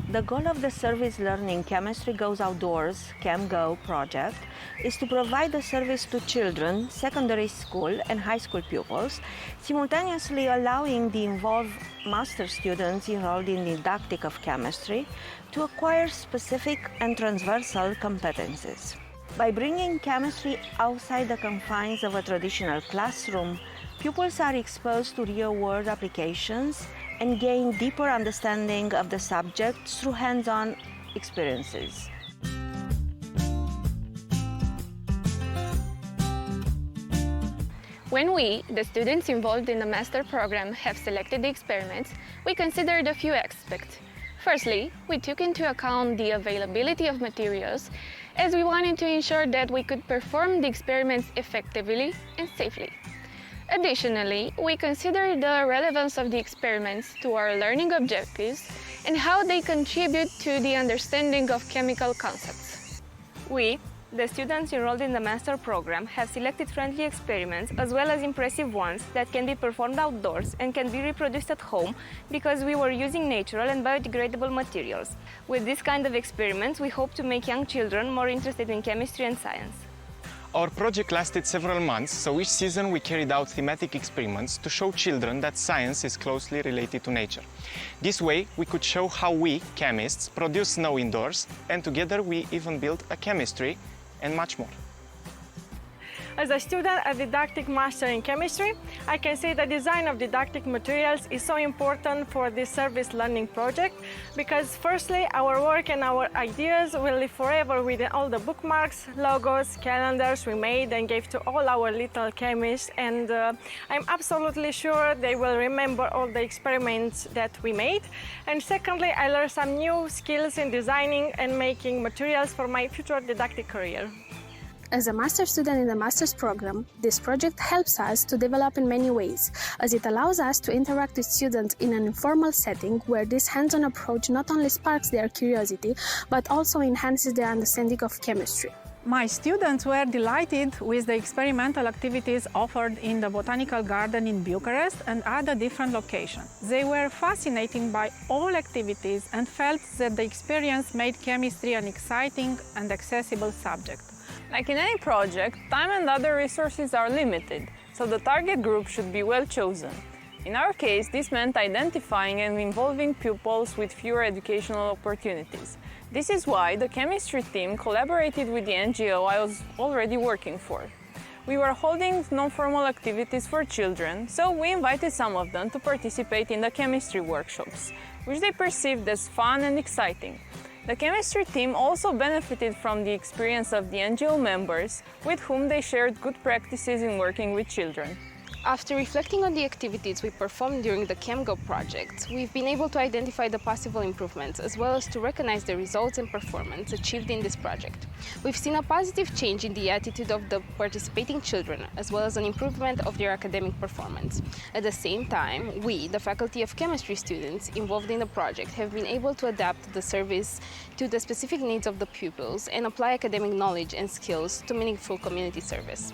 The goal of the Service-Learning Chemistry Goes Outdoors ChemGo project is to provide a service to children, secondary school and high school pupils, simultaneously allowing the involved master students enrolled in the didactic of chemistry to acquire specific and transversal competencies. By bringing chemistry outside the confines of a traditional classroom, pupils are exposed to real-world applications and gain deeper understanding of the subject through hands-on experiences. When we, the students involved in the master program, have selected the experiments, we considered a few aspects. Firstly, we took into account the availability of materials, as we wanted to ensure that we could perform the experiments effectively and safely. Additionally, we considered the relevance of the experiments to our learning objectives and how they contribute to the understanding of chemical concepts. We, the students enrolled in the master program, have selected friendly experiments as well as impressive ones that can be performed outdoors and can be reproduced at home because we were using natural and biodegradable materials. With this kind of experiments, we hope to make young children more interested in chemistry and science. Our project lasted several months, so each season we carried out thematic experiments to show children that science is closely related to nature. This way, we could show how we, chemists, produce snow indoors, and together we even built a chemistry and much more. As a student at Didactic Master in Chemistry, I can say the design of didactic materials is so important for this service learning project because firstly, our work and our ideas will live forever within all the bookmarks, logos, calendars we made and gave to all our little chemists, and I'm absolutely sure they will remember all the experiments that we made. And secondly, I learned some new skills in designing and making materials for my future didactic career. As a master's student in the master's program, this project helps us to develop in many ways, as it allows us to interact with students in an informal setting where this hands-on approach not only sparks their curiosity, but also enhances their understanding of chemistry. My students were delighted with the experimental activities offered in the Botanical Garden in Bucharest and other different locations. They were fascinated by all activities and felt that the experience made chemistry an exciting and accessible subject. Like in any project, time and other resources are limited, so the target group should be well chosen. In our case, this meant identifying and involving pupils with fewer educational opportunities. This is why the chemistry team collaborated with the NGO I was already working for. We were holding non-formal activities for children, so we invited some of them to participate in the chemistry workshops, which they perceived as fun and exciting. The chemistry team also benefited from the experience of the NGO members, with whom they shared good practices in working with children. After reflecting on the activities we performed during the ChemGo project, we've been able to identify the possible improvements as well as to recognize the results and performance achieved in this project. We've seen a positive change in the attitude of the participating children as well as an improvement of their academic performance. At the same time, we, the faculty of chemistry students involved in the project, have been able to adapt the service to the specific needs of the pupils and apply academic knowledge and skills to meaningful community service.